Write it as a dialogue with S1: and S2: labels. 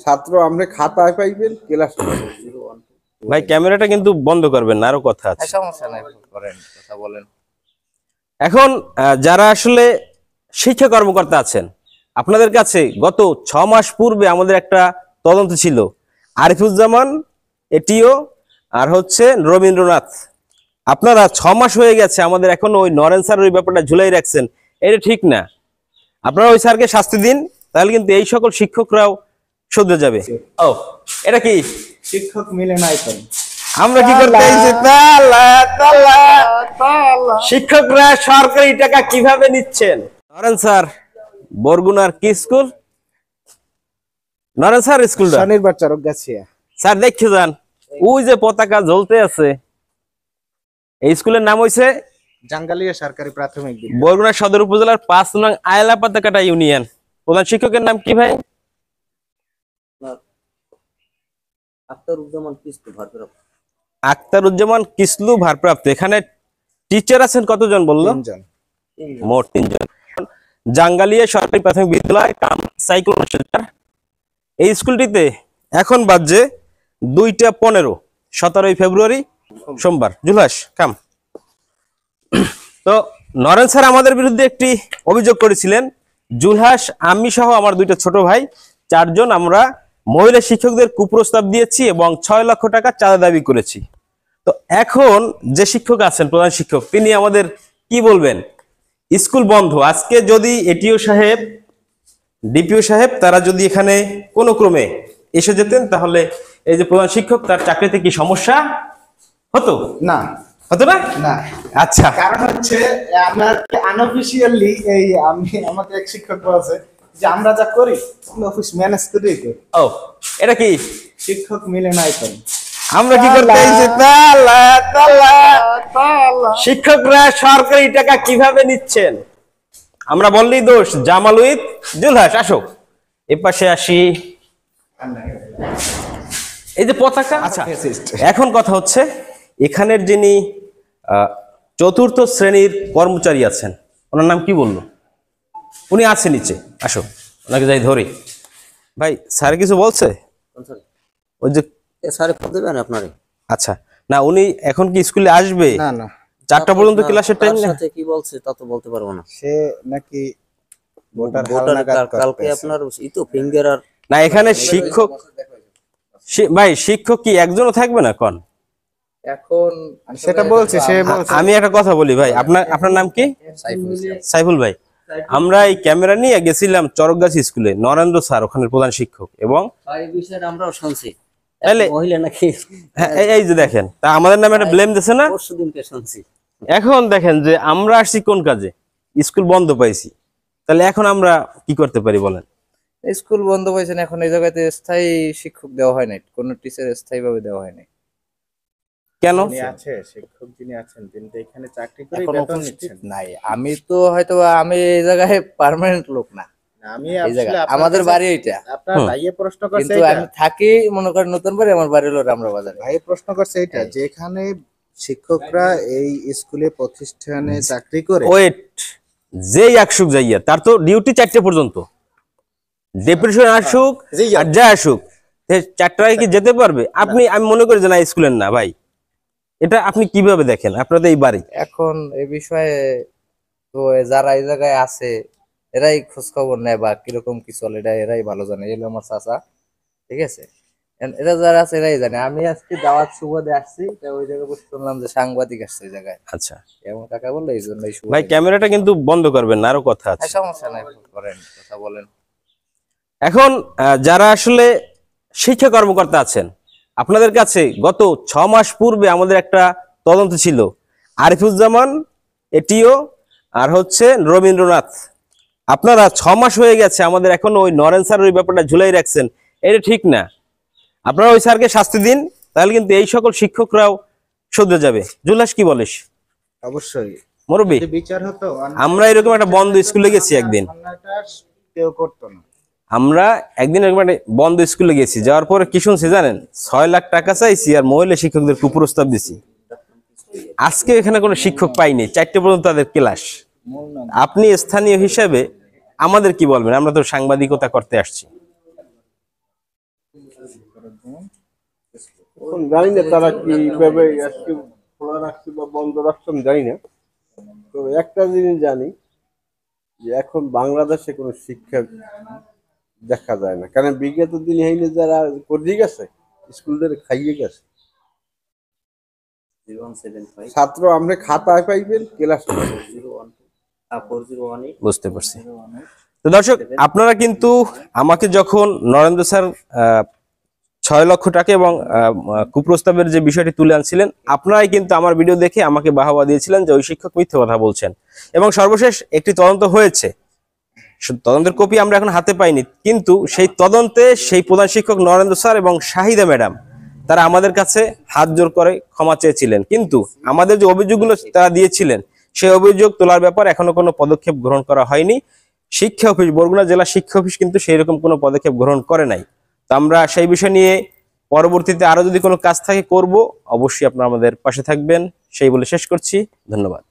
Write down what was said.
S1: ছাত্র আমরা খাতায় পাইবেন ক্লাস।
S2: ভাই ক্যামেরাটা কিন্তু বন্ধ করবেন না, আরো কথা আছে।
S3: সমস্যা নাই, করেন কথা বলেন।
S2: এখন যারা আসলে শিক্ষা কর্মকর্তা আছেন, আপনাদের কাছে গত 6 মাস পূর্বে আমাদের একটা তদন্ত ছিল, আরিফুজ্জামান এটিও আর হচ্ছে রবীন্দ্রনাথ। আপনারা 6 মাস হয়ে গেছে, আমাদের এখনো ওই নরেন স্যার ওই ব্যাপারটা ঝুলাই রাখছেন, এটা ঠিক না। আপনারা ওই স্যারকে শাস্তি দিন, তাহলে কিন্তু এই সকল শিক্ষকরাও শুধরে যাবে। ও এটা কি
S1: শিক্ষক মিলে নাই তো
S2: আমরা কি করতে আইছি? তালা তালা শিক্ষকরা সরকারি টাকা কিভাবে নিচ্ছেন? নরেন স্যার বরগুনার কি স্কুল? নরেন স্যার স্কুলটা
S1: শনিবার চরকগাছিয়া।
S2: স্যার দেখে যান, ওই যে পতাকা জ্বলতে আছে, এই স্কুলের নাম হইছে
S1: জাঙ্গালিয়া সরকারি প্রাথমিক বিদ্যালয়,
S2: বরগুনা সদর উপজেলার 5 নং আয়লা পাতাকাটা ইউনিয়ন। প্রধান শিক্ষকের নাম কি ভাই? আখতারুজ্জামান কিসলু ভারপ্রাপ্ত। এখানে টিচার আছেন কতজন বললো?
S1: 3 জন।
S2: মোট 3 জন। জাঙ্গালিয়া সরকারি প্রাথমিক বিদ্যালয় কাম সাইক্লোন শেল্টার। এই স্কুলটিতে এখন বাজে 2টা 15, 17ই ফেব্রুয়ারি সোমবার। জুলহাস কাম। তো নরেন স্যার আমাদের বিরুদ্ধে একটি অভিযোগ করেছিলেন। জুলহাস, আমি সহ আমার 2টা ছোট ভাই 4 জন আমরা মহিলা শিক্ষকদের কুপ্রস্তাব দিয়েছি এবং 6 লক্ষ টাকা চাঁদা দাবি করেছি। তো এখন যে শিক্ষক আছেন, প্রধান শিক্ষক, তিনি আমাদের কি বলবেন? স্কুল বন্ধ। আজকে যদি এটিও সাহেব, ডিপিও সাহেব তারা যদি এখানে কোনো ক্রমে এসে যেতেন, তাহলে এই যে প্রধান শিক্ষক, তার চাকরিতে কি সমস্যা হতো?
S1: না,
S2: হতো না?
S1: না।
S2: আচ্ছা,
S1: কারণ হচ্ছে আমার আনঅফিশিয়ালি আমাকে এক শিক্ষক বলেছে যে আমরা যা করি স্কুল অফিস ম্যানেজ করেই করি।
S2: ও এটা কি
S1: শিক্ষক মিলে নাই তো
S2: আমরা কি করতে আইছি? তালা তালা শিক্ষকরা সরকারি টাকা কিভাবে নিচ্ছেন? আমরা বললেই দোষ। জামালউদ্দিন, জুলহাস আসো, এ পাশে আসি। এই যে পতাকা। আচ্ছা, এখন কথা হচ্ছে এখানের যিনি 4র্থ শ্রেণীর কর্মচারী আছেন, ওনার নাম কি বললো? উনি আছে নিচে, আসো ওনাকে যাই ধরি। ভাই স্যার কিছু বলছে? ওই যে
S3: স্যার ফোন দেবেন আপনারে?
S2: আচ্ছা, না উনি এখন কি স্কুলে আসবে?
S1: না না,
S2: 4টা পর্যন্ত ক্লাসের টাইম না।
S3: সাথে কি বলছে তা তো বলতে পারবো না।
S1: সে নাকি ভোটার
S3: কালকে আপনার ই তো ফিঙ্গার আর
S2: না, এখানে শিক্ষক ভাই শিক্ষক কি একজনও থাকবে না কোন?
S1: এখন সেটা বলছে, সে বলছে।
S2: আমি একটা কথা বলি ভাই, আপনার নাম কি? সাইফুল ভাই। আমরা এই ক্যামেরা নিয়ে গেছিলাম চরকগাছি স্কুলে, নরেন্দ্র স্যার ওখানের প্রধান শিক্ষক, এবং
S3: এই বিষয়ে আমরাও শুনছি।
S2: তাহলে
S3: মহিলা নাকি
S2: এই যে দেখেন, তা আমাদের নামে একটা ব্লেম দিছে না?
S3: পরশুদিনকে শুনছি।
S2: এখন দেখেন যে আমরা আসছি কোন কাজে? স্কুল বন্ধ পাইছি, তাহলে এখন আমরা কি করতে পারি বলেন?
S4: স্কুল বন্ধ পাইছেন, এখন এই জায়গাতে স্থায়ী শিক্ষক দেওয়া হয় নাই, কোন টিচার স্থায়ী ভাবে দেওয়া হয় নাই।
S2: কেন?
S1: আছে শিক্ষক যিনি আছেন তিনি তো এখানে চাকরি করে বেতন নিচ্ছেন।
S4: নাই, আমি তো হয়তো আমি এই জায়গায় পার্মানেন্ট লোক না।
S1: আমি
S4: এই জায়গায় আমাদের বাড়ি এইটা,
S1: আপনার ভাইয়ে প্রশ্ন করছে
S4: কিন্তু আমি থাকি মনে করেন নতুন বাড়ি, আমার বাড়ি হলো রামরা বাজারে।
S1: ভাইয়ে প্রশ্ন করছে এটা, যেখানে শিক্ষকরা এই স্কুলে প্রতিষ্ঠানে চাকরি করে।
S2: ওয়েট, যেই আসুক যাইয়া, তার তো ডিউটি 4টে পর্যন্ত। ডেপুটেশন আসুক আর যা আসুক, 4টায় কি যেতে পারবে? আপনি, আমি মনে করি যে না স্কুলের না ভাই, এটা আপনি কিভাবে দেখেন? আপনাদের এই বাড়ি
S4: এখন এই বিষয়ে তো যারা এই জায়গায় আছে এরাই খোঁজ খবর নেয় বা কিরকম কি চলে এটা এরাই ভালো জানে। এলো আমার চাচা, ঠিক আছে, এরা যারা আছে এরাই জানে। আমি আজকে দাওয়াত সুবাদে আসছি, ওই জায়গায় বসে শুনলাম যে সাংবাদিক আসছে এই জায়গায়।
S2: আচ্ছা
S4: এমন টাকা বললো, এই জন্য
S2: ভাই ক্যামেরাটা কিন্তু বন্ধ করবেন না, আরো কথা আছে।
S4: সমস্যা নাই, করেন কথা বলেন।
S2: এখন যারা আসলে শিক্ষা কর্মকর্তা আছেন, আপনাদের কাছে গত 6 মাস পূর্বে আমাদের একটা তদন্ত ছিল, আরিফুজ্জামান এটিও আর হচ্ছে রবীন্দ্রনাথ। আপনারা 6 মাস হয়ে গেছে, আমাদের এখনো ওই নরেন স্যার ওই ব্যাপারটা ঝুলাই রাখছেন, এটা ঠিক না। আপনারা ওই স্যারকে শাস্তি দিন, তাহলে কিন্তু এই সকল শিক্ষকরাও শুধরে যাবে। জুলহাস কি বলিস?
S1: অবশ্যই
S2: মুরব্বী,
S1: বিচার হতো।
S2: আমরা এরকম একটা বন্ধ স্কুলে গেছি একদিন,
S1: কেউ করতো না।
S2: আমরা একদিন এরকম একটা বন্ধ স্কুলে গেছি, যাওয়ার পরে কি শুনছি জানেন? 6 লাখ টাকা চাইছি আর মহিলা শিক্ষকদের কুপ্রস্তাব দিছি। আজকে এখানে কোনো শিক্ষক পাইনি, 4টে পর্যন্ত তাদের ক্লাস। আপনি স্থানীয় হিসেবে আমাদের কি বলবেন? আমরা তো সাংবাদিকতা করতে আসছি।
S5: এখন জানি না তারা কিভাবে আজকে খোলা রাখছে বা বন্ধ রাখছে আমি জানি না। তো একটা জিনিস জানি যে এখন বাংলাদেশে কোনো শিক্ষা দেখা যায় না, কারণ বিগত দিনে হইলে যারা করে গেছে স্কুলদের খাইয়ে গেছে। ছাত্র আমরা খাতায় পাইবেন ক্লাস
S2: বুঝতে পারছি। তো দর্শক, আপনারা কিন্তু আমাকে যখন নরেন্দ্র স্যার 6 লক্ষ টাকা এবং কুপ্রস্তাবের যে বিষয়টি তুলে আনছিলেন, আপনারাই কিন্তু আমার ভিডিও দেখে আমাকে বাহবা দিয়েছিলেন যে ওই শিক্ষক মিথ্যে কথা বলছেন। এবং সর্বশেষ একটি তদন্ত হয়েছে, তদন্তের কপি আমরা এখন হাতে পাইনি, কিন্তু সেই তদন্তে সেই প্রধান শিক্ষক নরেন্দ্র স্যার এবং শাহিদা ম্যাডাম তারা আমাদের কাছে হাত জোর করে ক্ষমা চেয়েছিলেন, কিন্তু আমাদের যে অভিযোগগুলো তারা দিয়েছিলেন সেই অভিযোগ তোলার ব্যাপারে এখনো কোনো পদক্ষেপ গ্রহণ করা হয়নি। শিক্ষা অফিস, বরগুনা জেলা শিক্ষা অফিস কিন্তু সেই রকম কোনো পদক্ষেপ গ্রহণ করে নাই। তো আমরা সেই বিষয় নিয়ে পরবর্তীতে আরো যদি কোনো কাজ থাকে করব, অবশ্যই আপনারা আমাদের পাশে থাকবেন, সেই বলে শেষ করছি। ধন্যবাদ।